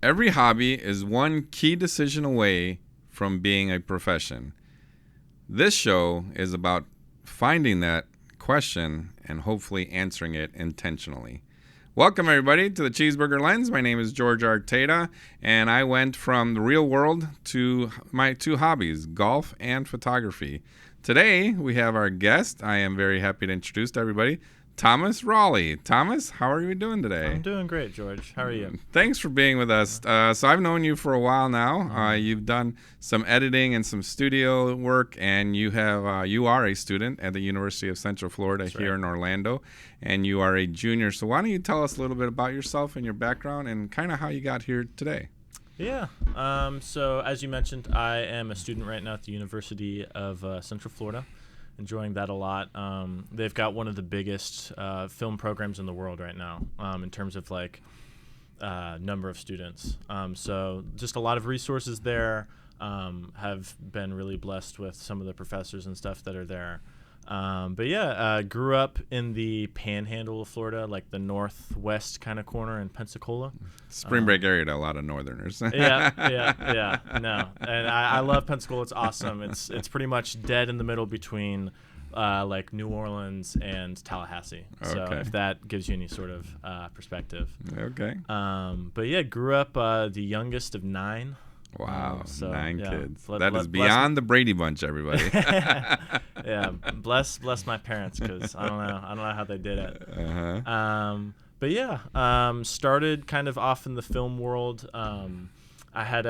Every hobby is one key decision away from being a profession. This show is about finding that question and hopefully answering it intentionally. Welcome, everybody, to the Cheeseburger Lens. My name is Jorge Arteta, and I went from the real world to my two hobbies, golf and photography. Today, we have our guest. I am very happy to introduce to everybody, Thomas Rawley. Thomas, how are you doing today? I'm doing great, George. How are you? Thanks for being with us. So I've known you for a while now. You've done some editing and some studio work, and you are a student at the University of Central Florida here in Orlando, and you are a junior. So why don't you tell us a little bit about yourself and your background and kind of how you got here today? Yeah. So as you mentioned, I am a student right now at the University of Central Florida. Enjoying that a lot. They've got one of the biggest film programs in the world right now in terms of number of students. So just a lot of resources there. Have been really blessed with some of the professors and stuff that are there. Grew up in the panhandle of Florida, like the northwest kind of corner in Pensacola. Spring break area to a lot of northerners. Yeah. No, and I love Pensacola. It's awesome. It's pretty much dead in the middle between New Orleans and Tallahassee. Okay. So if that gives you any sort of perspective. Okay. Grew up the youngest of 9. Wow, 9 kids. That is beyond the Brady Bunch, everybody. Yeah, bless my parents, because I don't know how they did it. Started kind of off in the film world. I had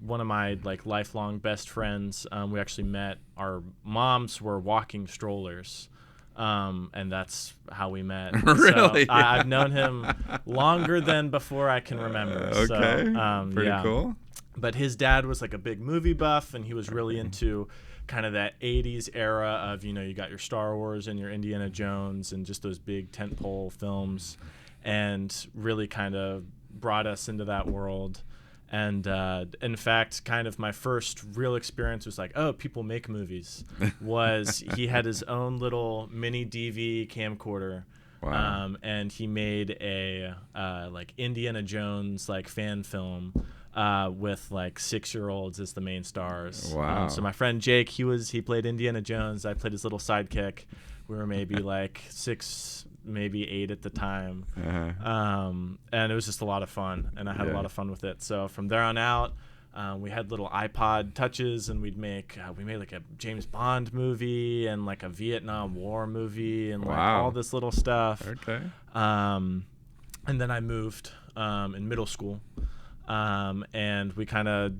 one of my lifelong best friends. We actually met. Our moms were walking strollers. And that's how we met. Really? So I've known him longer than before I can remember. Okay. Pretty cool. But his dad was a big movie buff, and he was really into kind of that 80s era of, you got your Star Wars and your Indiana Jones and just those big tentpole films, and really kind of brought us into that world. And in fact, kind of my first real experience was people make movies. Was he had his own little mini DV camcorder. Wow. And he made a Indiana Jones fan film with 6-year-olds as the main stars. Wow. So my friend Jake, he played Indiana Jones. I played his little sidekick. We were maybe 6, maybe 8 at the time. Uh-huh. And it was just a lot of fun, and I had a lot of fun with it. So from there on out, we had little iPod touches, and we made a James Bond movie and a Vietnam War movie and all this little stuff. Okay. And then I moved in middle school, and we kind of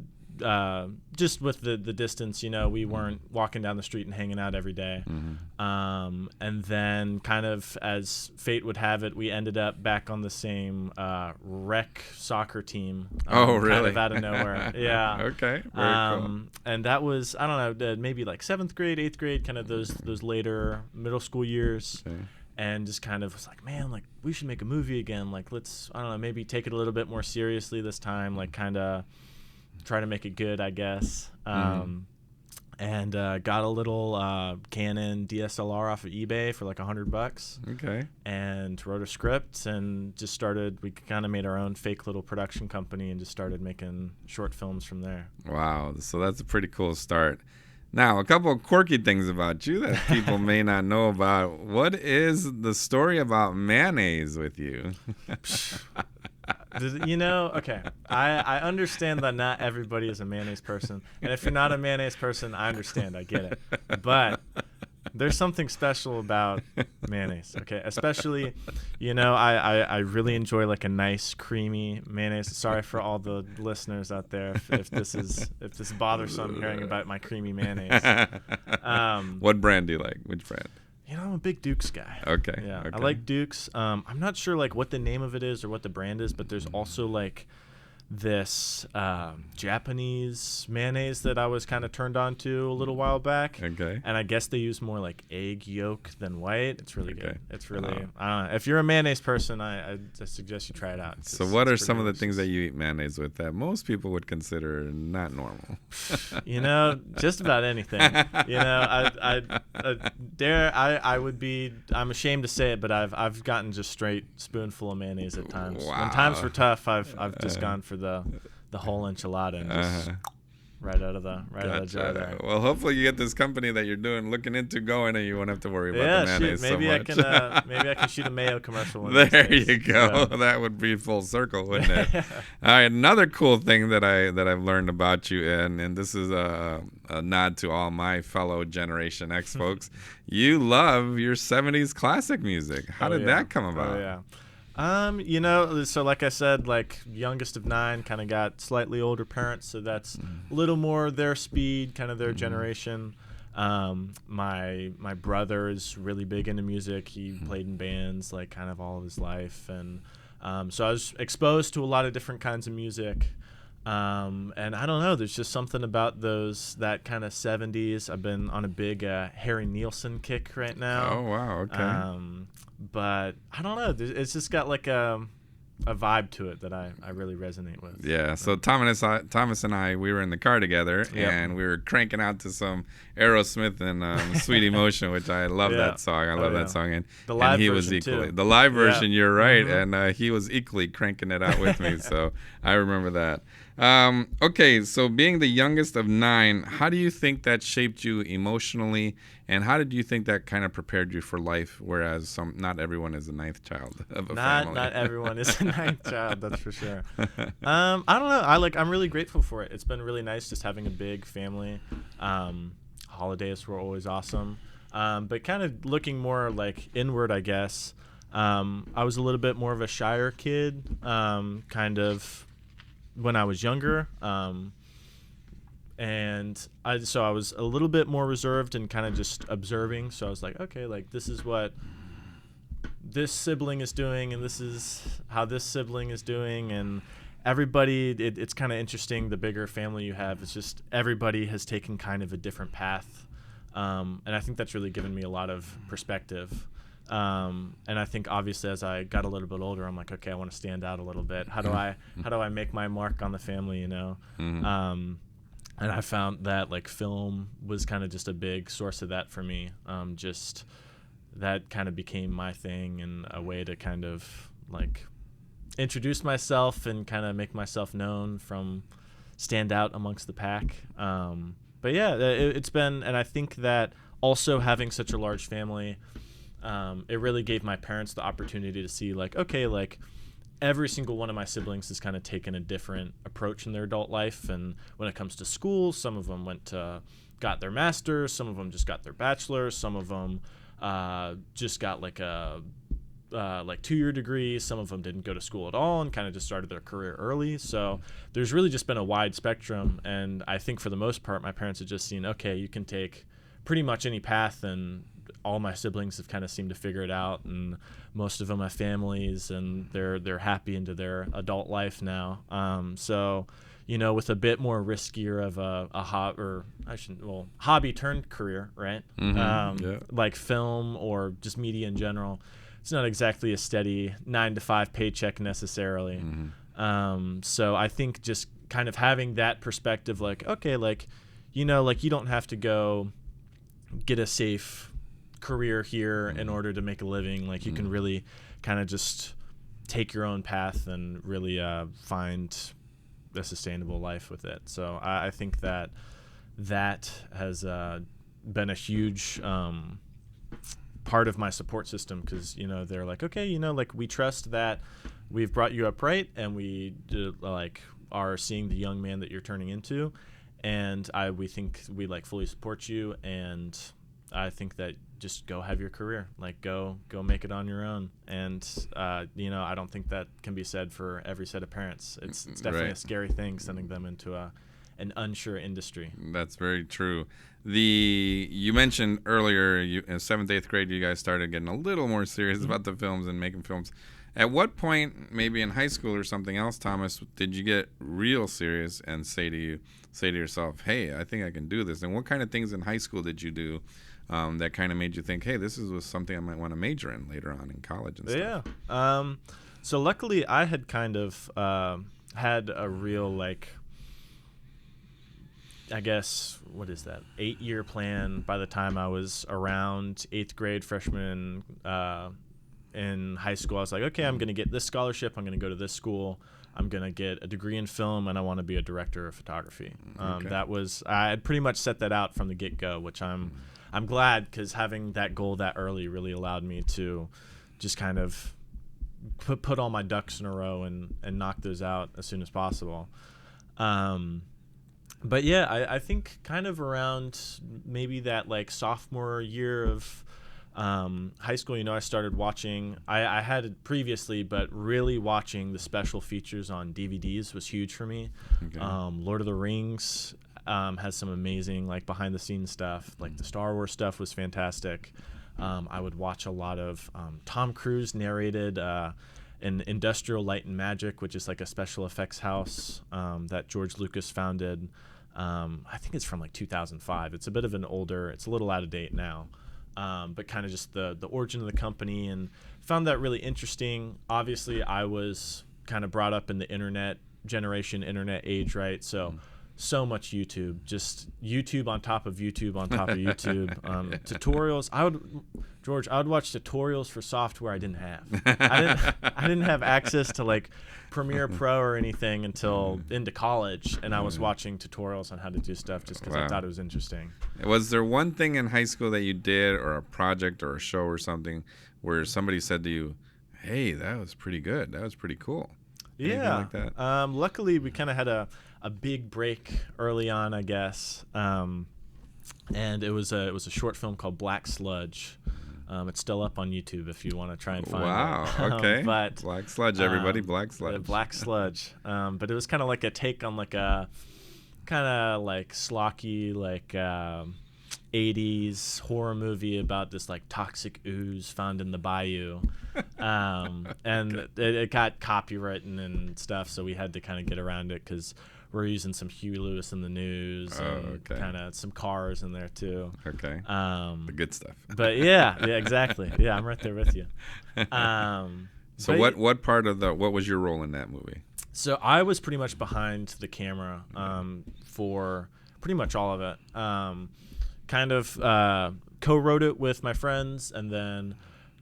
just with the distance, we weren't walking down the street and hanging out every day. Mm-hmm. And then kind of as fate would have it, we ended up back on the same rec soccer team. Oh, really? Kind of out of nowhere. Yeah. Okay. Very cool. And that was, I don't know, maybe 7th grade, 8th grade, kind of those later middle school years. Okay. And just kind of was man, we should make a movie again. Let's, I don't know, maybe take it a little bit more seriously this time. Kind of try to make it good, I guess. And got a little Canon DSLR off of eBay for $100. Okay. And wrote a script and just started. We kind of made our own fake little production company and just started making short films from there. Wow. So that's a pretty cool start. Now, a couple of quirky things about you that people may not know about. What is the story about mayonnaise with you? Okay, I understand that not everybody is a mayonnaise person. And if you're not a mayonnaise person, I understand. I get it. But there's something special about mayonnaise, okay? Especially, I really enjoy a nice creamy mayonnaise. Sorry for all the listeners out there if this is bothersome hearing about my creamy mayonnaise. What brand do you like? Which brand? I'm a big Duke's guy. Okay. Yeah, okay. I like Duke's. I'm not sure what the name of it is or what the brand is, but there's also this Japanese mayonnaise that I was kind of turned on to a little while back. Okay. And I guess they use more like egg yolk than white. It's really good. It's really, Oh. I don't know. If you're a mayonnaise person, I suggest you try it out. So what are some of the delicious. things that you eat mayonnaise with that most people would consider not normal? You know, just about anything. You know, I would be. I'm ashamed to say it, but I've gotten just straight spoonful of mayonnaise at times. Wow. When times were tough, I've just gone for the whole enchilada and just right out of the jar there. Well, hopefully you get this company that you're looking into going, and you won't have to worry about the mayonnaise maybe so much. maybe I can shoot a mayo commercial. One of these There days. you go. Yeah. That would be full circle, wouldn't it? All right. Another cool thing that I've learned about you, and this is a nod to all my fellow Generation X folks. You love your '70s classic music. How did that come about? Oh yeah. You know, so like I said, like youngest of 9, kind of got slightly older parents, so that's a little more their speed, kind of their generation. My brother is really big into music. He played in bands like kind of all of his life, and so I was exposed to a lot of different kinds of music. And I don't know, there's just something about that kind of 70s. I've been on a big Harry Nilsson kick right now. Oh wow, okay. But I don't know, it's just got like a vibe to it that I really resonate with. Yeah, so Thomas and I, we were in the car together, and we were cranking out to some Aerosmith and Sweet Emotion, which I love that song. I love that song, and he was equally the live version. You're right, and he was equally cranking it out with me. So I remember that. Okay, so being the youngest of 9, how do you think that shaped you emotionally, and how did you think that kind of prepared you for life? Whereas not everyone is a 9th child of a family. Not everyone is a 9th child, that's for sure. I don't know. I'm really grateful for it. It's been really nice just having a big family. Holidays were always awesome. But kind of looking more like inward, I guess. I was a little bit more of a shyer kid, kind of when I was younger. And I was a little bit more reserved and kind of just observing. So I was like, okay, like this is what this sibling is doing, and this is how this sibling is doing, and everybody, it's kind of interesting. The bigger family you have, it's just everybody has taken kind of a different path, and I think that's really given me a lot of perspective. And I think obviously as I got a little bit older, I'm like, okay, I want to stand out a little bit. How do I make my mark on the family, you know? And I found that like film was kind of just a big source of that for me. Just that kind of became my thing, and a way to kind of like introduce myself and kind of make myself known, from stand out amongst the pack. But yeah, it's been, and I think that also having such a large family, it really gave my parents the opportunity to see like, okay, like every single one of my siblings has kind of taken a different approach in their adult life. And when it comes to school, some of them got their master's, some of them just got their bachelor's, some of them just got like a 2-year degree. Some of them didn't go to school at all and kind of just started their career early. So there's really just been a wide spectrum. And I think for the most part, my parents have just seen, okay, you can take pretty much any path, and all my siblings have kind of seemed to figure it out, and most of them have families, and they're happy into their adult life now. So, you know, with a bit more riskier of hobby turned career, right? Like film or just media in general, it's not exactly a steady 9-to-5 paycheck necessarily. So I think just kind of having that perspective, like, okay, like, you know, like you don't have to go get a safe career here in order to make a living. Like you can really kind of just take your own path and really find a sustainable life with it. So I think that has been a huge part of my support system, because, you know, they're like, okay, you know, like we trust that we've brought you up right, and we like are seeing the young man that you're turning into, and we think we like fully support you, and I think that just go have your career, like go make it on your own. And you know, I don't think that can be said for every set of parents. It's definitely a scary thing, sending them into an unsure industry. That's very true. You mentioned earlier, in 7th, 8th grade, you guys started getting a little more serious about the films and making films. At what point, maybe in high school or something else, Thomas, did you get real serious and say to yourself, "Hey, I think I can do this"? And what kind of things in high school did you do that kind of made you think, "Hey, this was something I might want to major in later on in college and stuff"? Yeah. So luckily, I had kind of had a real, like, I guess, what is that, 8-year plan by the time I was around 8th grade, freshman in high school. I was like, okay, I'm going to get this scholarship. I'm going to go to this school. I'm going to get a degree in film, and I want to be a director of photography. That was, I had pretty much set that out from the get-go, which I'm glad, because having that goal that early really allowed me to just kind of put all my ducks in a row and knock those out as soon as possible. But yeah, I think kind of around maybe that like sophomore year of high school, I started watching, I had it previously, but really watching the special features on DVDs was huge for me. Okay. Lord of the Rings has some amazing like behind the scenes stuff. Like the Star Wars stuff was fantastic. I would watch a lot of Tom Cruise narrated in Industrial Light and Magic, which is like a special effects house that George Lucas founded. I think it's from like 2005. It's a bit of an older, it's a little out of date now, but kind of just the origin of the company, and found that really interesting. Obviously, I was kind of brought up in the internet generation, internet age, right? So much YouTube, just YouTube on top of YouTube on top of YouTube. Tutorials. I would watch tutorials for software I didn't have. I didn't have access to like Premiere Pro or anything until into college, and I was watching tutorials on how to do stuff just because I thought it was interesting. Was there one thing in high school that you did, or a project or a show or something, where somebody said to you, "Hey, that was pretty good. That was pretty cool"? Anything like that? Luckily, we kind of had a big break early on, I guess, and it was a short film called Black Sludge. It's still up on YouTube if you want to try and find it. Wow, okay. But Black Sludge, everybody, Black Sludge. Black Sludge. But it was kind of like a take on like a kind of like schlocky, like 80s horror movie about this like toxic ooze found in the bayou. And it got copywritten and stuff, so we had to kind of get around it because we're using some Huey Lewis in the News and kind of some cars in there too. Okay. The good stuff. But yeah, exactly. Yeah, I'm right there with you. So what was your role in that movie? So I was pretty much behind the camera for pretty much all of it. Kind of co-wrote it with my friends, and then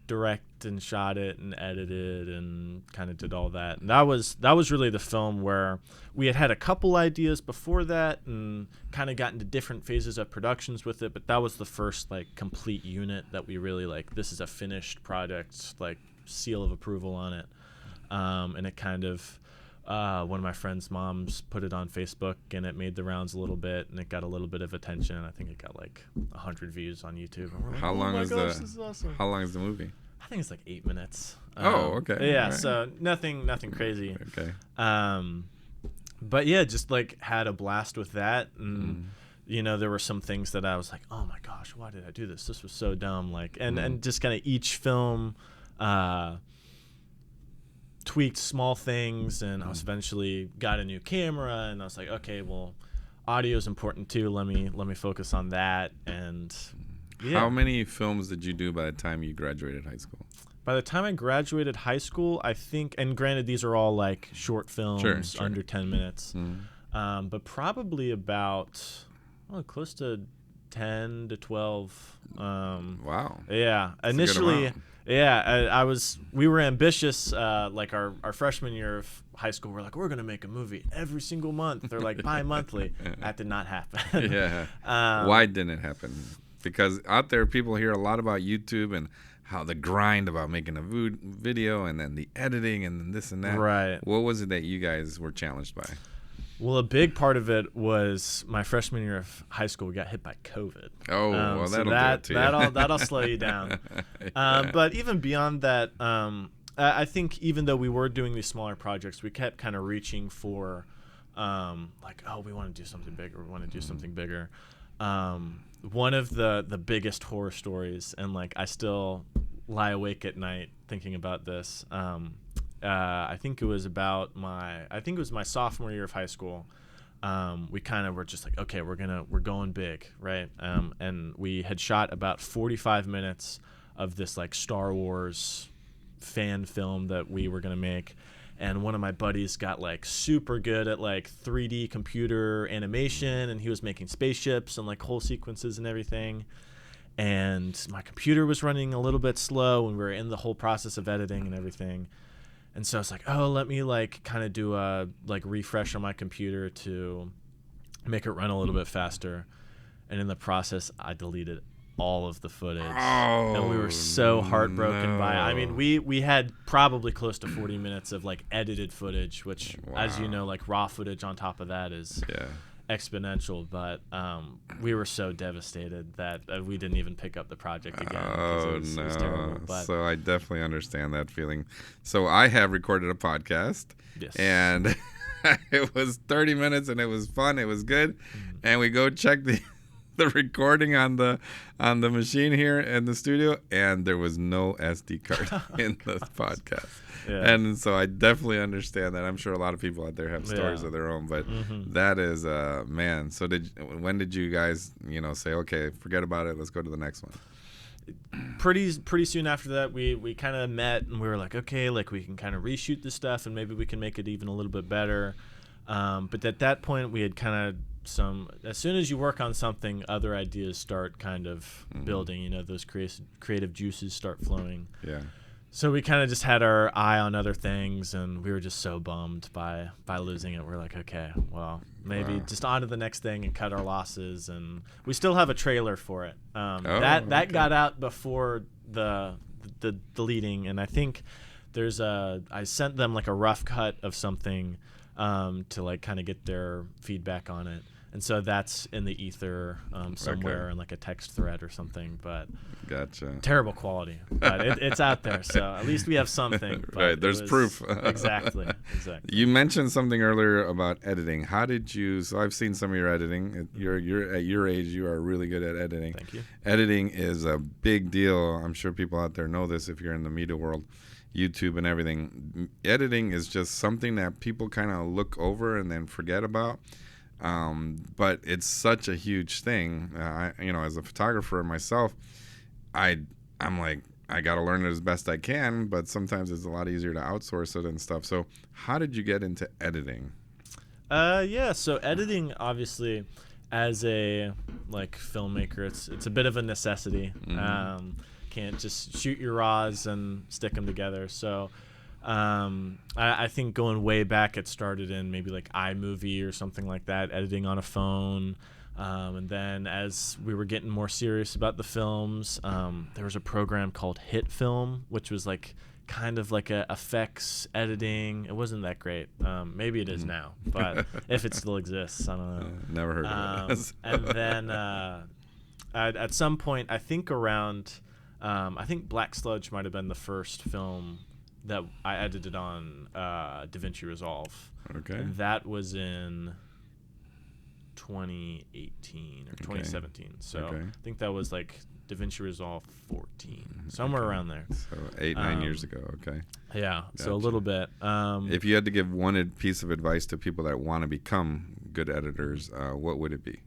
direct and shot it and edited and kind of did all that. And that was really the film where we had a couple ideas before that and kind of got into different phases of productions with it, but that was the first like complete unit that we really like, this is a finished product, like seal of approval on it. And it kind of one of my friend's moms put it on Facebook, and it made the rounds a little bit, and it got a little bit of attention. I think it got like 100 views on YouTube. And we're like, How long is awesome. How long is the movie? I think it's like 8 minutes. Okay. Yeah, right. So nothing crazy. Okay. But yeah, just like had a blast with that, and there were some things that I was like, oh my gosh, why did I do this? This was so dumb. Like, and just kind of each film tweaked small things, and I was eventually got a new camera, and I was like, okay, well, audio is important too. Let me focus on that. And yeah. How many films did you do by the time you graduated high school? By the time I graduated high school, I think, and granted, these are all like short films, Sure. under 10 minutes, but probably about close to 10 to 12. Wow. Yeah. That's initially, yeah, we were ambitious, like our freshman year of high school. We're like, we're going to make a movie every single month, or like bi-monthly. That did not happen. Yeah. Why didn't it happen? Because out there, people hear a lot about YouTube and how the grind about making a video, and then the editing, and then this and that. Right. What was it that you guys were challenged by? Well, a big part of it was my freshman year of high school. We got hit by COVID. Oh, well, so that'll do it to you. That'll slow you down. Yeah. But even beyond that, I think even though we were doing these smaller projects, we kept kind of reaching for, like, oh, we want to do something bigger. We want to do something bigger. One of the biggest horror stories, and like I still lie awake at night thinking about this. I think it was my sophomore year of high school. We kind of were just like, okay, we're going big, right? And we had shot about 45 minutes of this like Star Wars fan film that we were gonna make. And one of my buddies got like super good at like 3D computer animation, and he was making spaceships and like whole sequences and everything. And my computer was running a little bit slow, and we were in the whole process of editing and everything. And so it's like, oh, let me like kind of do a like refresh on my computer to make it run a little bit faster. And in the process, I deleted all of the footage. And we were so heartbroken by it. I mean, we had probably close to 40 minutes of like edited footage, which, as you know, like raw footage on top of that is exponential. But we were so devastated that we didn't even pick up the project again. Oh, it was terrible. But so I definitely understand that feeling. So I have recorded a podcast. Yes. And it was 30 minutes and it was fun. It was good. And we go check the recording on the machine here in the studio, and there was no SD card in the podcast. And so I definitely understand that. I'm sure a lot of people out there have stories of their own, but that is man. So when did you guys say, okay, forget about it, let's go to the next one? Pretty soon after that, we kind of met, and we were like, okay, like we can kind of reshoot this stuff and maybe we can make it even a little bit better. But at that point, we had kind of as soon as you work on something, other ideas start kind of building, those creative juices start flowing. Yeah. So we kind of just had our eye on other things, and we were just so bummed by losing it. We're like, okay, well, maybe just on to the next thing and cut our losses. And we still have a trailer for it. That got out before the deleting, and I think I sent them like a rough cut of something to like kind of get their feedback on it. And so that's in the ether somewhere in like a text thread or something. But gotcha. Terrible quality, but it's out there. So at least we have something. Right, there's proof. Exactly. You mentioned something earlier about editing. How did you? So I've seen some of your editing. You're at your age, you are really good at editing. Thank you. Editing is a big deal. I'm sure people out there know this if you're in the media world. YouTube and everything. Editing is just something that people kind of look over and then forget about. But it's such a huge thing. As a photographer myself, I'm like, I got to learn it as best I can, but sometimes it's a lot easier to outsource it and stuff. So how did you get into editing? So editing, obviously, as a like filmmaker, it's a bit of a necessity. Can't just shoot your raws and stick them together. So I think going way back, it started in maybe like iMovie or something like that, editing on a phone. And then as we were getting more serious about the films, there was a program called Hit Film, which was like kind of like a effects editing. It wasn't that great. Maybe it is now, but if it still exists, I don't know. Never heard of it. And then at some point, I think around... I think Black Sludge might have been the first film that I edited on DaVinci Resolve. Okay. And that was in 2018 or 2017. So I think that was like DaVinci Resolve 14, somewhere around there. So 8-9 years ago. Okay. Yeah. Gotcha. So a little bit. If you had to give one piece of advice to people that want to become good editors, what would it be?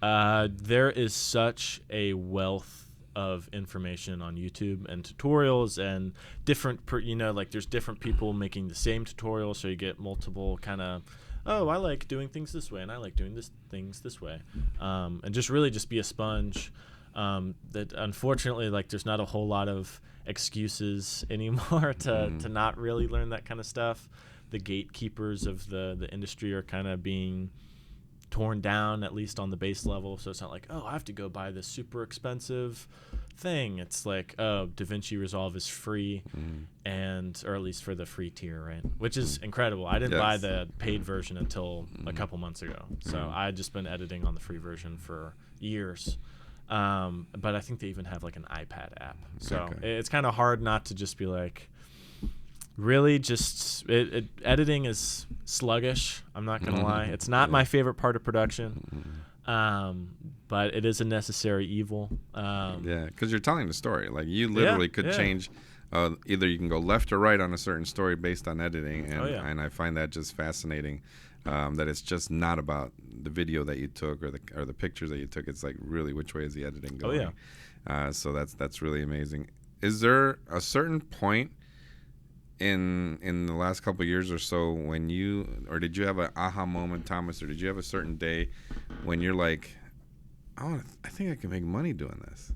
There is such a wealth of information on YouTube and tutorials and different, like there's different people making the same tutorial, so you get multiple kind of, I like doing things this way and I like doing things this way, and just really just be a sponge. That unfortunately, like there's not a whole lot of excuses anymore to not really learn that kind of stuff. The gatekeepers of the industry are kind of being torn down, at least on the base level. So it's not like, I have to go buy this super expensive thing. It's like, DaVinci Resolve is free, or at least for the free tier, right? Which is incredible. I didn't buy the paid version until a couple months ago. So I had just been editing on the free version for years. But I think they even have like an iPad app. So it's kind of hard not to just be like, really just editing is sluggish. I'm not gonna lie. It's not my favorite part of production, but it is a necessary evil. Because you're telling the story. Like you literally could change either you can go left or right on a certain story based on editing, and and I find that just fascinating. That it's just not about the video that you took or the pictures that you took. It's like really which way is the editing going. So that's really amazing. Is there a certain point in the last couple of years or so when did you have an aha moment, Thomas, or did you have a certain day when you're like, I think I can make money doing this?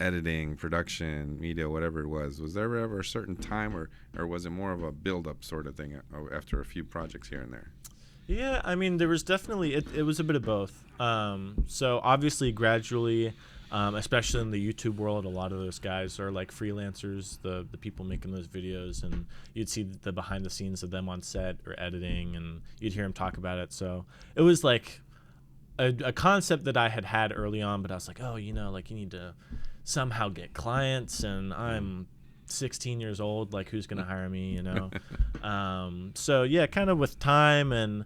Editing, production, media, whatever it was. Was there ever a certain time, or was it more of a build-up sort of thing after a few projects here and there? Yeah, I mean, there was definitely, it was a bit of both. So obviously gradually, especially in the YouTube world, a lot of those guys are like freelancers, the people making those videos, and you'd see the behind the scenes of them on set or editing, and you'd hear them talk about it. So it was like a concept that I had early on, but I was like, oh, like you need to somehow get clients, and I'm 16 years old, like who's gonna hire me, So yeah, kind of with time and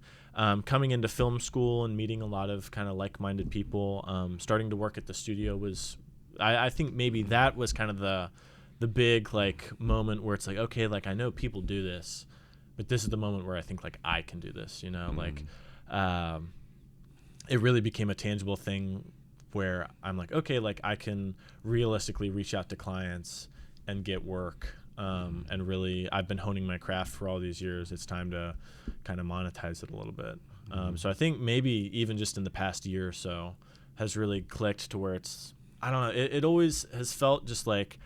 coming into film school and meeting a lot of kind of like-minded people, starting to work at the studio was, I think maybe that was kind of the big like moment where it's like, okay, like I know people do this, but this is the moment where I think like I can do this, like it really became a tangible thing where I'm like, okay, like I can realistically reach out to clients and get work. And really, I've been honing my craft for all these years. It's time to kind of monetize it a little bit. So I think maybe even just in the past year or so has really clicked to where it's, I don't know, it always has felt just like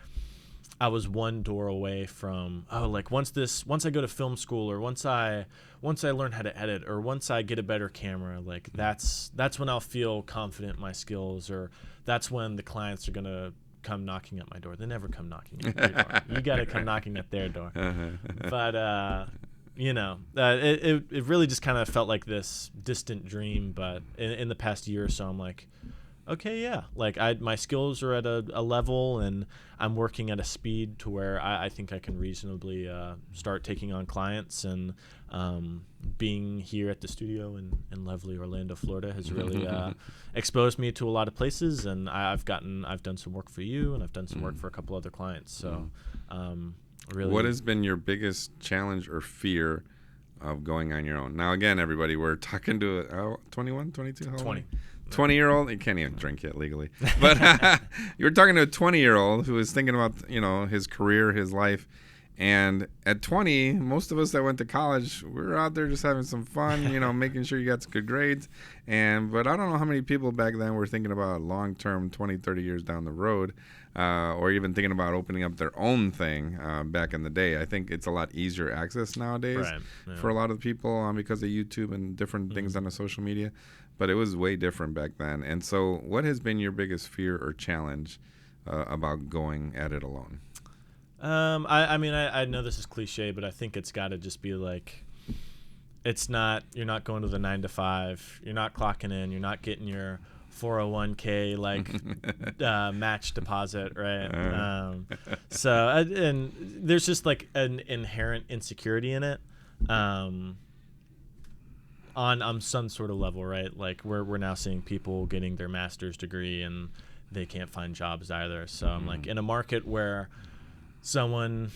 I was one door away from, like once I go to film school, or once I learn how to edit, or once I get a better camera, like that's when I'll feel confident in my skills, or that's when the clients are going to come knocking at my door. They never come knocking at your door. You got to come knocking at their door. But it really just kind of felt like this distant dream. But in the past year or so, I'm like, okay, yeah, like my skills are at a level, and I'm working at a speed to where I think I can reasonably start taking on clients. And being here at the studio in lovely Orlando, Florida, has really exposed me to a lot of places. And I've done some work for you, and I've done some work for a couple other clients. So really, what has been your biggest challenge or fear of going on your own? Now, again, everybody, we're talking to a 21, 22, how old? 20. 20-year-old, you can't even drink yet legally, but you're talking to a 20-year-old who is thinking about his career, his life, and at 20, most of us that went to college, we were out there just having some fun, making sure you got some good grades, but I don't know how many people back then were thinking about long-term, 20, 30 years down the road, or even thinking about opening up their own thing back in the day. I think it's a lot easier access nowadays for a lot of people because of YouTube and different things on the social media. But it was way different back then. And so what has been your biggest fear or challenge about going at it alone? I mean, I know this is cliche, but I think it's got to just be like, you're not going to the 9 to 5, you're not clocking in, you're not getting your 401k match deposit, right? So and there's just like an inherent insecurity in it. On some sort of level, right? Like we're now seeing people getting their master's degree and they can't find jobs either. So I'm like, in a market where someone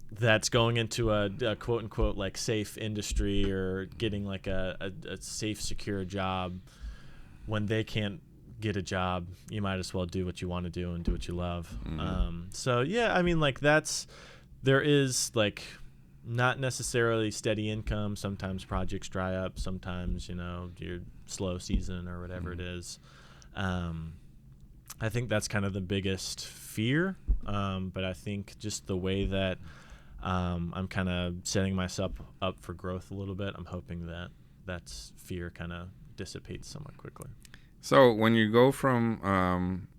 that's going into a quote unquote like safe industry, or getting like a safe, secure job, when they can't get a job, you might as well do what you want to do and do what you love. So yeah, I mean, like there is like not necessarily steady income. Sometimes projects dry up. Sometimes, your slow season or whatever it is. I think that's kind of the biggest fear. But I think just the way that I'm kind of setting myself up for growth a little bit, I'm hoping that fear kind of dissipates somewhat quickly. So when you go from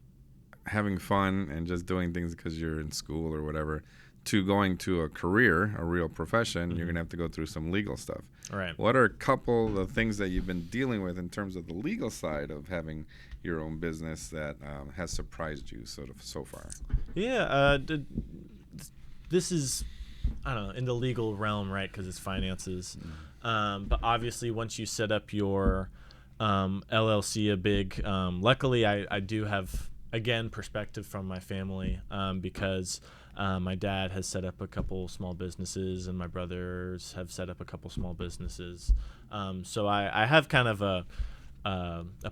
having fun and just doing things because you're in school or whatever, to going to a career, a real profession, you're going to have to go through some legal stuff. All right. What are a couple of things that you've been dealing with in terms of the legal side of having your own business that has surprised you so far? Yeah, this is, I don't know, in the legal realm, right, because it's finances. But obviously once you set up your LLC, luckily I do have again, perspective from my family, because my dad has set up a couple small businesses, and my brothers have set up a couple small businesses. So I have kind of a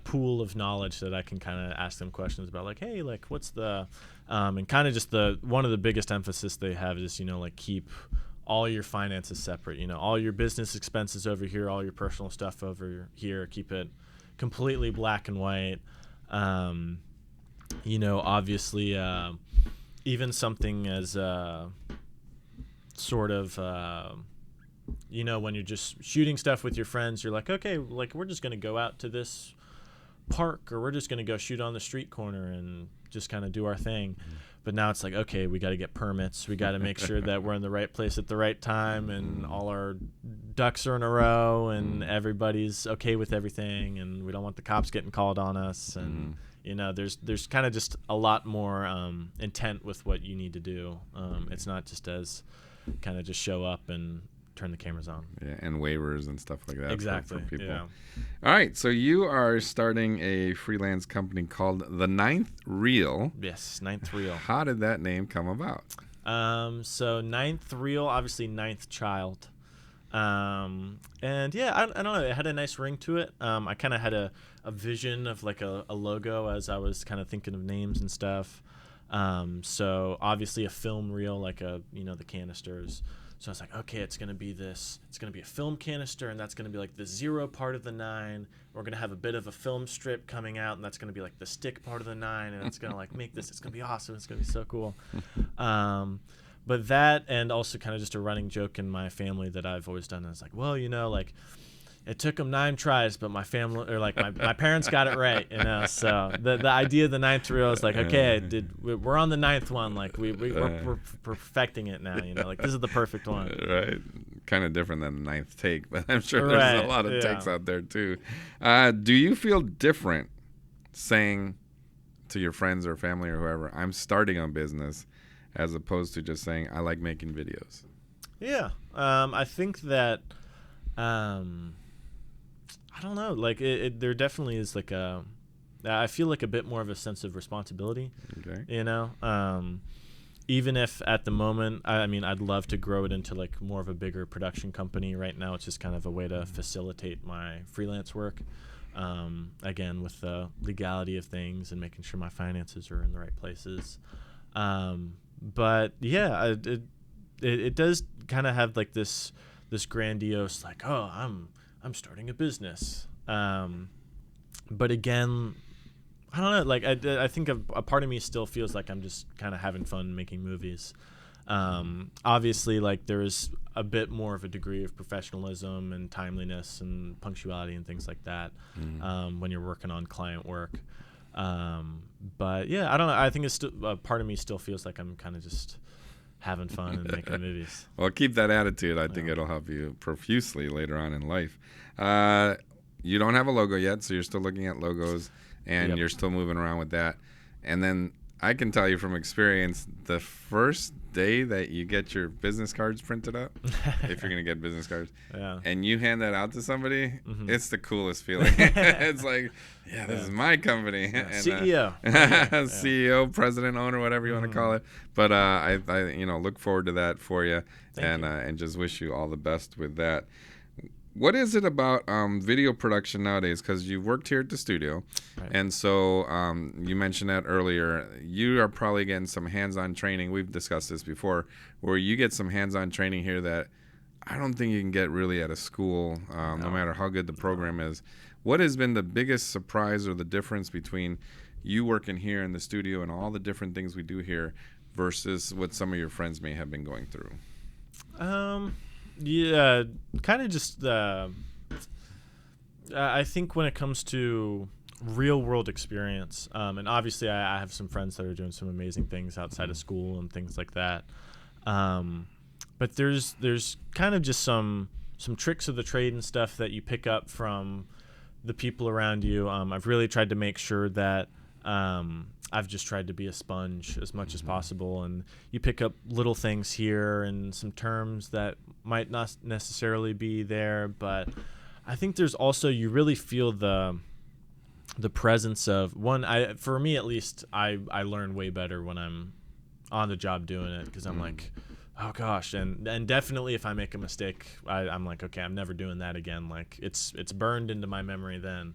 pool of knowledge that I can kind of ask them questions about, like, hey, like, what's the and kind of just one of the biggest emphasis they have is, like, keep all your finances separate, all your business expenses over here, all your personal stuff over here, keep it completely black and white. Obviously, even something as sort of, when you're just shooting stuff with your friends, you're like, okay, like, we're just going to go out to this park, or we're just going to go shoot on the street corner and just kind of do our thing. But now it's like, okay, we got to get permits. We got to make sure that we're in the right place at the right time, and all our ducks are in a row, and everybody's okay with everything, and we don't want the cops getting called on us. And there's kind of just a lot more intent with what you need to do. It's not just as kind of just show up and turn the cameras on. Yeah, and waivers and stuff like that. Exactly. For people. Yeah. All right, so you are starting a freelance company called The Ninth Reel. Yes, Ninth Reel. How did that name come about? So Ninth Reel, obviously ninth child. And yeah, I don't know, it had a nice ring to it. I kind of had a vision of like a logo as I was kind of thinking of names and stuff. So obviously a film reel, like the canisters. So I was like, okay, it's going to be a film canister, and that's going to be like the 0 part of the 9. We're going to have a bit of a film strip coming out, and that's going to be like the stick part of the 9, and it's going to like make this, it's going to be awesome. It's going to be so cool. But that, and also kind of just a running joke in my family that I've always done, is like, well, like, it took them 9 tries, but my family, or like my parents got it right, So the idea of the 9th reel is like, okay, we're on the 9th one, like we're perfecting it now, like this is the perfect one. Right, kind of different than the 9th take, but I'm sure there's a lot of takes out there too. Do you feel different saying to your friends or family or whoever, I'm starting a business, as opposed to just saying I like making videos? Yeah, I think that. I don't know. Like there definitely is like I feel like a bit more of a sense of responsibility. Okay. Even if at the moment, I'd love to grow it into like more of a bigger production company. Right now, it's just kind of a way to facilitate my freelance work. Again, with the legality of things and making sure my finances are in the right places. But yeah, it does kind of have like this grandiose, like, oh, I'm starting a business. But again, I don't know. Like I think a part of me still feels like I'm just kind of having fun making movies. Obviously, like there is a bit more of a degree of professionalism and timeliness and punctuality and things like that when you're working on client work. But yeah, I don't know. I think it's still a part of me still feels like I'm kind of just having fun and making movies. Well, keep that attitude. I think it'll help you profusely later on in life. You don't have a logo yet, so you're still looking at logos, and you're still moving around with that. And then I can tell you from experience, the first day that you get your business cards printed up, if you're going to get business cards, and you hand that out to somebody, it's the coolest feeling. It's like, this is my company. And, CEO. CEO, president, owner, whatever you want to call it. But I look forward to that for you. And just wish you all the best with that. What is it about video production nowadays? Because you worked here at the studio, and so you mentioned that earlier. You are probably getting some hands-on training. We've discussed this before, where you get some hands-on training here that I don't think you can get really at a school, no matter how good the program is. What has been the biggest surprise or the difference between you working here in the studio and all the different things we do here versus what some of your friends may have been going through? Yeah, kind of just I think when it comes to real world experience, and obviously I have some friends that are doing some amazing things outside of school and things like that. But there's kind of just some tricks of the trade and stuff that you pick up from the people around you. I've really tried to make sure that I've just tried to be a sponge as much as possible, and you pick up little things here and some terms that might not necessarily be there, but I think there's also, you really feel the presence of one. For me at least, I learn way better when I'm on the job doing it, because I'm like, oh gosh, and definitely if I make a mistake, I'm like, okay, I'm never doing that again. Like it's burned into my memory then.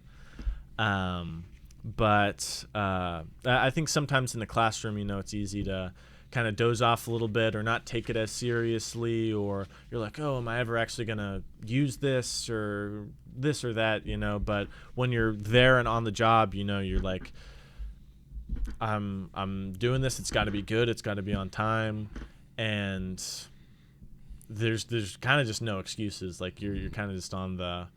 But I think sometimes in the classroom, it's easy to kind of doze off a little bit or not take it as seriously, or you're like, oh, am I ever actually gonna use this or that, but when you're there and on the job, you're like, I'm doing this, it's got to be good, it's got to be on time, and there's kind of just no excuses. Like you're kind of just on the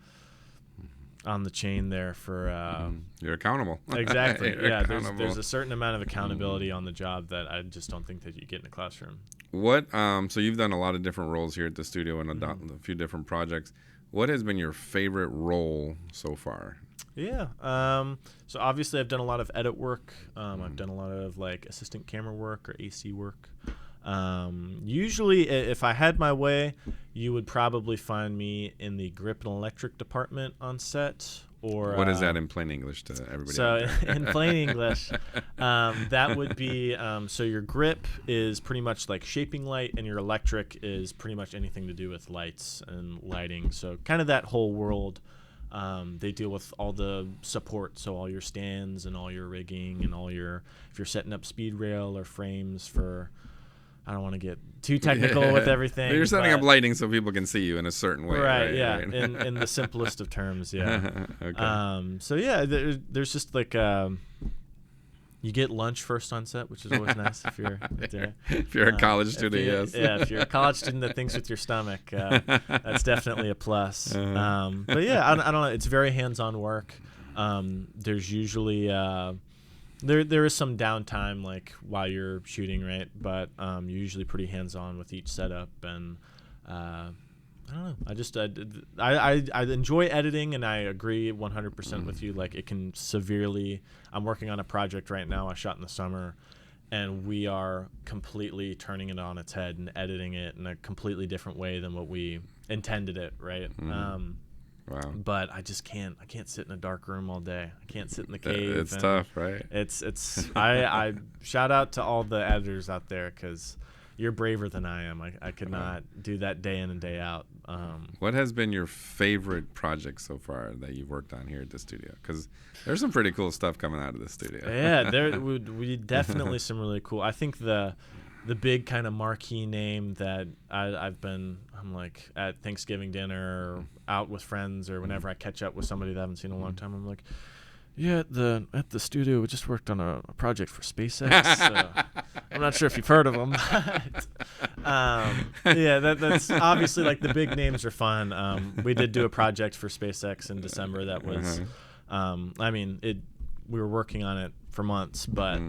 chain there for you're accountable. Exactly. You're accountable. There's a certain amount of accountability on the job that I just don't think that you get in a classroom. What so you've done a lot of different roles here at the studio and a few different projects. What has been your favorite role so far? Yeah. So obviously I've done a lot of edit work. I've done a lot of like assistant camera work or AC work. Usually if I had my way, you would probably find me in the grip and electric department on set. Or what is that in plain English to everybody? So in plain English, that would be, so your grip is pretty much like shaping light, and your electric is pretty much anything to do with lights and lighting. So kind of that whole world. They deal with all the support, so all your stands and all your rigging and if you're setting up speed rail or frames for, I don't want to get too technical with everything. You're setting up lighting so people can see you in a certain way. Right, yeah, right. In the simplest of terms, yeah. Okay. So yeah, there's just like, you get lunch first on set, which is always nice if you're there. If you're a college student, yes. Yeah, if you're a college student that thinks with your stomach, that's definitely a plus. But yeah, I don't know. It's very hands-on work. There's usually there is some downtime like while you're shooting, right? But you're usually pretty hands-on with each setup, and I don't know. I just I enjoy editing, and I agree 100% with you. Like it can severely. I'm working on a project right now I shot in the summer, and we are completely turning it on its head and editing it in a completely different way than what we intended it, right? Wow. But I just can't. I can't sit in a dark room all day. I can't sit in the cave. It's tough, right? It's. I shout out to all the editors out there, because you're braver than I am. I could not do that day in and day out. What has been your favorite project so far that you've worked on here at the studio? Because there's some pretty cool stuff coming out of the studio. Yeah, there we definitely some really cool. I think the big kind of marquee name that I'm like at Thanksgiving dinner or out with friends, or whenever I catch up with somebody that I haven't seen in a long time, I'm like, yeah, at the studio we just worked on a project for SpaceX. So I'm not sure if you've heard of them, but yeah, that's obviously like the big names are fun. We did do a project for SpaceX in December that was, I mean, we were working on it for months, but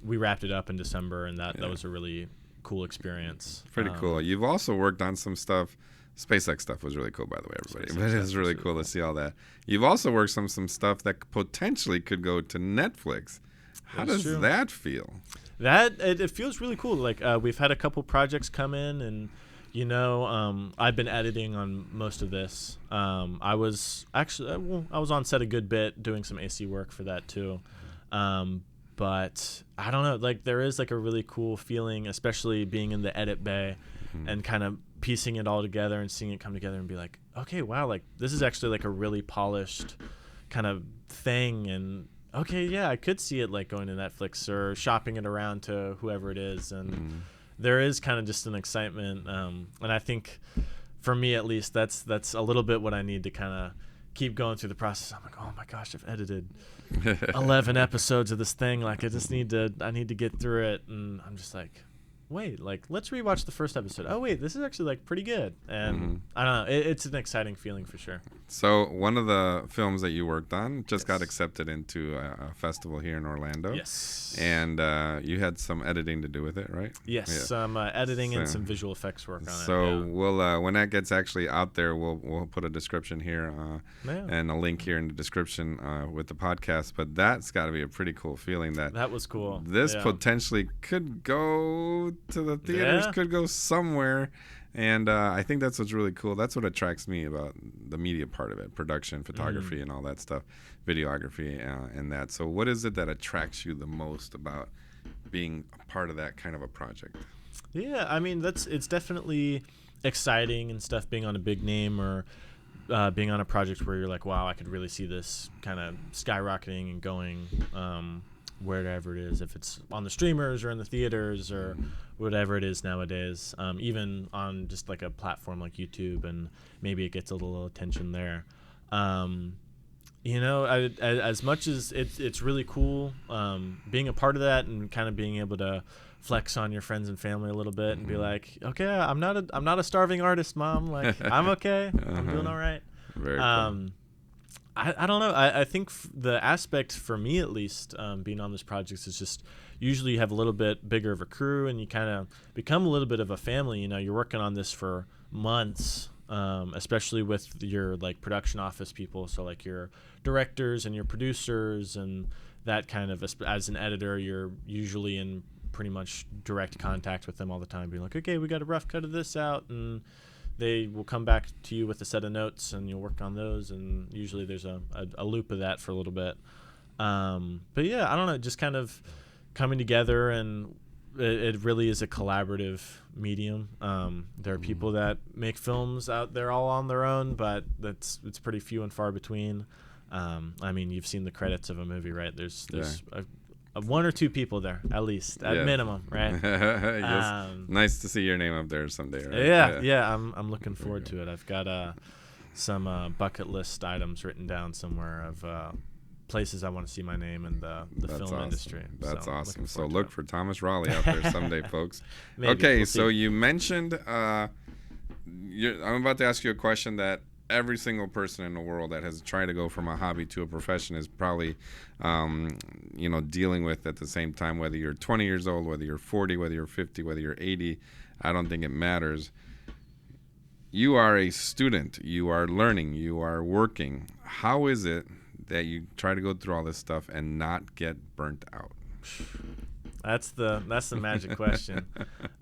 we wrapped it up in December, and that was a really cool experience. Pretty cool. You've also worked on some stuff. SpaceX stuff was really cool, by the way, everybody. But it was really cool to see all that. You've also worked on some stuff that potentially could go to Netflix. How does that feel? It feels really cool. Like we've had a couple projects come in, and I've been editing on most of this. I was on set a good bit doing some AC work for that too. But I don't know, like there is like a really cool feeling, especially being in the edit bay and kind of piecing it all together and seeing it come together and be like, okay, wow, like this is actually like a really polished kind of thing. And okay, yeah, I could see it like going to Netflix or shopping it around to whoever it is. And there is kind of just an excitement. And I think for me, at least, that's a little bit what I need to kind of keep going through the process. I'm like, oh my gosh, I've edited 11 episodes of this thing. Like I need to get through it. And I'm just like, wait, like let's rewatch the first episode. Oh wait, this is actually like pretty good. And I don't know, it's an exciting feeling for sure. So one of the films that you worked on just got accepted into a festival here in Orlando. Yes. And you had some editing to do with it, right? Yes, some editing and some visual effects work on it. So we'll when that gets actually out there, we'll put a description here and a link here in the description with the podcast. But that's got to be a pretty cool feeling that was cool. This potentially could go to the theaters, could go somewhere, And I think that's what's really cool. That's what attracts me about the media part of it, production, photography, and all that stuff, videography, and that. So what is it that attracts you the most about being a part of that kind of a project? Yeah, I mean, it's definitely exciting and stuff, being on a big name or being on a project where you're like, wow, I could really see this kind of skyrocketing and going wherever it is, if it's on the streamers or in the theaters or whatever it is nowadays, even on just like a platform like YouTube, and maybe it gets a little attention there. As much as it's really cool being a part of that and kind of being able to flex on your friends and family a little bit and be like, okay, I'm not a starving artist, Mom. Like, I'm okay. I'm doing all right. Very cool. I don't know. I think the aspect for me, at least, being on this project is just usually you have a little bit bigger of a crew and you kind of become a little bit of a family. You know, you're working on this for months, especially with your like production office people. So like your directors and your producers and that kind of, as an editor, you're usually in pretty much direct contact with them all the time, being like, okay, we got a rough cut of this out, and they will come back to you with a set of notes and you'll work on those, and usually there's a loop of that for a little bit. But yeah, I don't know, just kind of coming together, and it really is a collaborative medium. There are people that make films out there all on their own, but it's pretty few and far between. I mean, you've seen the credits of a movie, right? There's one or two people there, at least, at minimum, right? Yes. Nice to see your name up there someday, right? Yeah. I'm looking forward to it. I've got some bucket list items written down somewhere of places I want to see my name in the film industry. That's awesome. So look for Thomas Rawley out there someday, folks. Maybe. Okay, We'll so see. you mentioned, I'm about to ask you a question that every single person in the world that has tried to go from a hobby to a profession is probably, dealing with at the same time, whether you're 20 years old, whether you're 40, whether you're 50, whether you're 80, I don't think it matters. You are a student, you are learning, you are working. How is it that you try to go through all this stuff and not get burnt out? That's the magic question.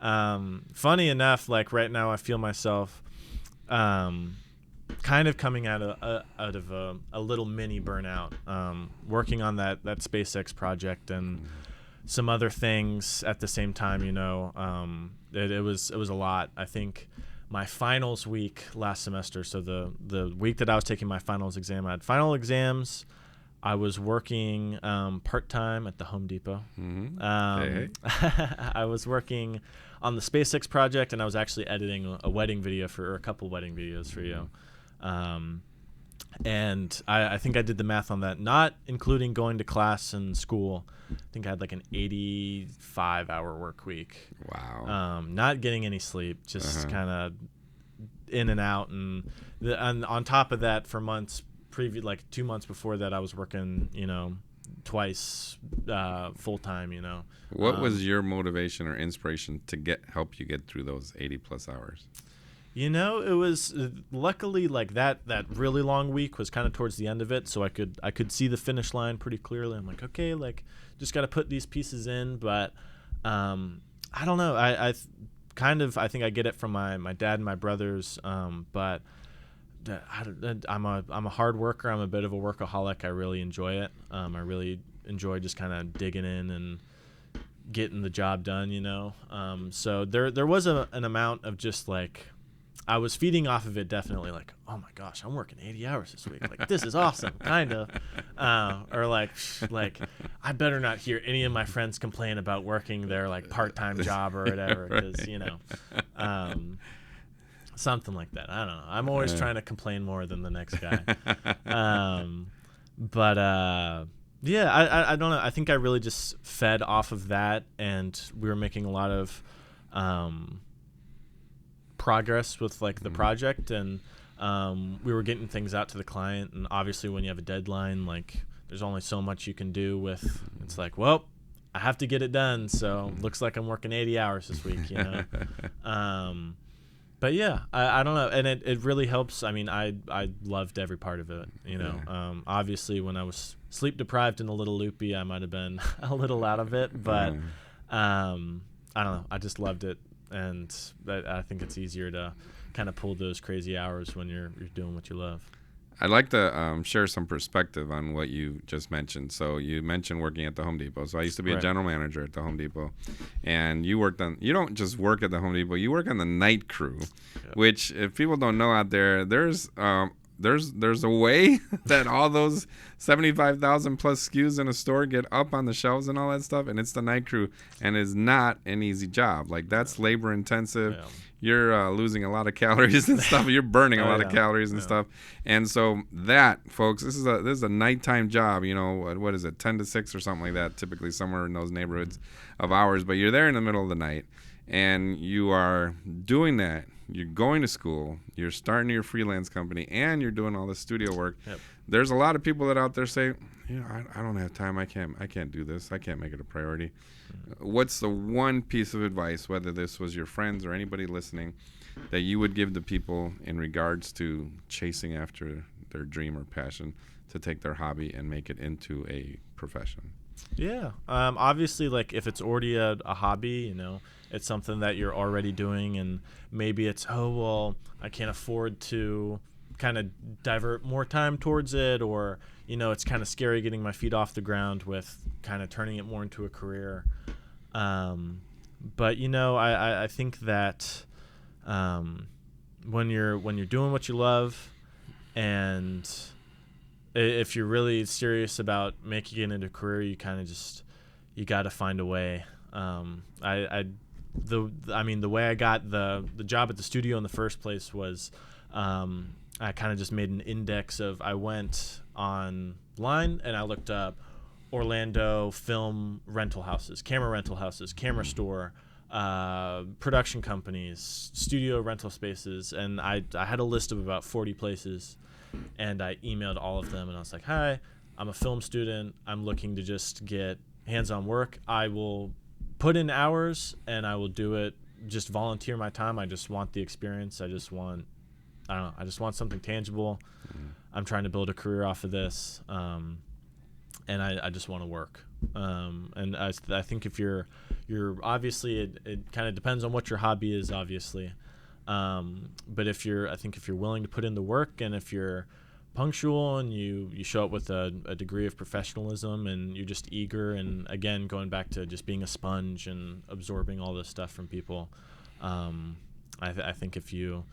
Funny enough, like right now I feel myself kind of coming out of a little mini burnout, working on that SpaceX project and some other things at the same time. It was a lot. I think my finals week last semester, so the week that I was taking my finals exam, I had final exams. I was working part-time at the Home Depot. Hey. I was working on the SpaceX project, and I was actually editing a wedding video or a couple wedding videos for you. And I think I did the math on that, not including going to class and school. I think I had like an 85-hour work week. Wow. Not getting any sleep, just kind of in and out. And on top of that, for months, like 2 months before that, I was working, twice full-time, What was your motivation or inspiration to help you get through those 80-plus hours? It was luckily like that really long week was kind of towards the end of it, so I could see the finish line pretty clearly. I'm like, okay, like just got to put these pieces in, but I don't know. I think I get it from my dad and my brothers, but I'm a hard worker. I'm a bit of a workaholic. I really enjoy it. I really enjoy just kind of digging in and getting the job done. So there was an amount of just like, I was feeding off of it, definitely, like, oh my gosh, I'm working 80 hours this week. Like, this is awesome, kind of. Or like I better not hear any of my friends complain about working their like part-time job or whatever, because something like that. I don't know. I'm always trying to complain more than the next guy. I don't know. I think I really just fed off of that, and we were making a lot of progress with like the project, and we were getting things out to the client, and obviously when you have a deadline, like there's only so much you can do with, it's like, well, I have to get it done, so looks like I'm working 80 hours this week. But yeah, I don't know, and it really helps. I mean, I loved every part of it. Obviously when I was sleep deprived and a little loopy, I might have been a little out of it, but I don't know, I just loved it And I think it's easier to kind of pull those crazy hours when you're doing what you love. I'd like to share some perspective on what you just mentioned. So you mentioned working at the Home Depot. So I used to be a general manager at the Home Depot, and you don't just work at the Home Depot, you work on the night crew, which if people don't know out there, there's a way that all those 75,000 plus SKUs in a store get up on the shelves and all that stuff, and it's the night crew, and it's not an easy job. Like, that's labor intensive. Yeah. You're losing a lot of calories and stuff. You're burning a lot of calories and stuff. And so that, folks, this is a nighttime job. You know, what is it, 10 to 6 or something like that, typically somewhere in those neighborhoods of hours. But you're there in the middle of the night, and you are doing that. You're going to school, you're starting your freelance company, and you're doing all this studio work. Yep. There's a lot of people that out there say, I don't have time. I can't do this. I can't make it a priority. Mm-hmm. What's the one piece of advice, whether this was your friends or anybody listening, that you would give to people in regards to chasing after their dream or passion to take their hobby and make it into a profession? Yeah. Obviously, like, if it's already a hobby, it's something that you're already doing, and maybe it's, I can't afford to kind of divert more time towards it, or, it's kind of scary getting my feet off the ground with kind of turning it more into a career. But, I think that when you're doing what you love, and if you're really serious about making it into a career, you kind of you got to find a way. The way I got the job at the studio in the first place was I kind of just made an index of, I went online and I looked up Orlando film rental houses, camera store, production companies, studio rental spaces, and I had a list of about 40 places. And I emailed all of them, and I was like, hi, I'm a film student. I'm looking to just get hands-on work. I will put in hours, and I will do it, just volunteer my time. I just want the experience. I just want something tangible. Mm-hmm. I'm trying to build a career off of this, and I just want to work. And I think if you're obviously, it kind of depends on what your hobby is, obviously. But if you're willing to put in the work, and if you're punctual and you show up with a degree of professionalism, and you're just eager, and again, going back to just being a sponge and absorbing all this stuff from people, I think if you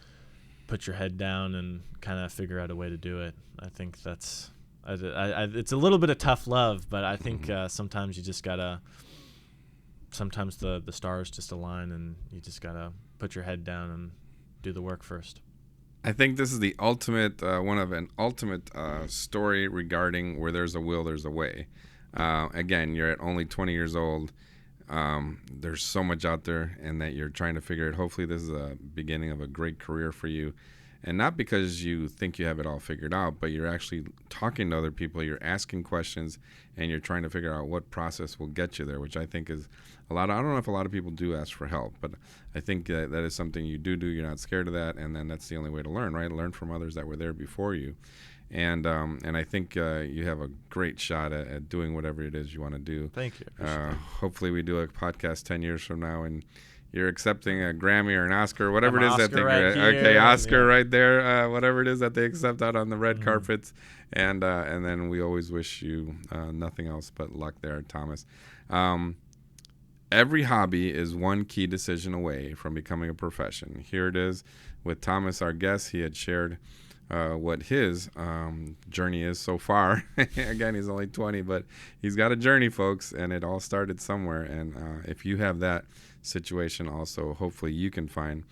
put your head down and kind of figure out a way to do it, I think it's a little bit of tough love, but I think sometimes you just gotta, sometimes the stars just align, and you just gotta put your head down and do the work first. I think this is the ultimate, an ultimate story regarding where there's a will, there's a way. Again, you're at only 20 years old. There's so much out there, and that you're trying to figure it. Hopefully this is a beginning of a great career for you. And not because you think you have it all figured out, but you're actually talking to other people, you're asking questions, and you're trying to figure out what process will get you there, which I think is I don't know if a lot of people do ask for help, but I think that is something you do. You're not scared of that, and then that's the only way to learn, right? Learn from others that were there before you. And I think you have a great shot at doing whatever it is you want to do. Thank you. Hopefully we do a podcast 10 years from now, and you're accepting a Grammy or an Oscar, whatever it is that they Oscar right there, whatever it is that they accept out on the red carpets, and then we always wish you nothing else but luck there, Thomas. Every hobby is one key decision away from becoming a profession. Here it is with Thomas, our guest. He had shared what his journey is so far. Again, he's only 20, but he's got a journey, folks, and it all started somewhere. And if you have that situation also, hopefully you can find,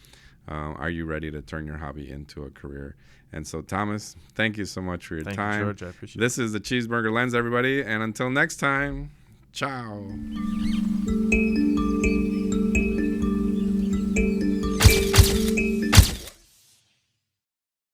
are you ready to turn your hobby into a career? And so, Thomas, thank you so much for your time. Thank you, George. I appreciate it. This is the Cheeseburger Lens, everybody. And until next time, ciao.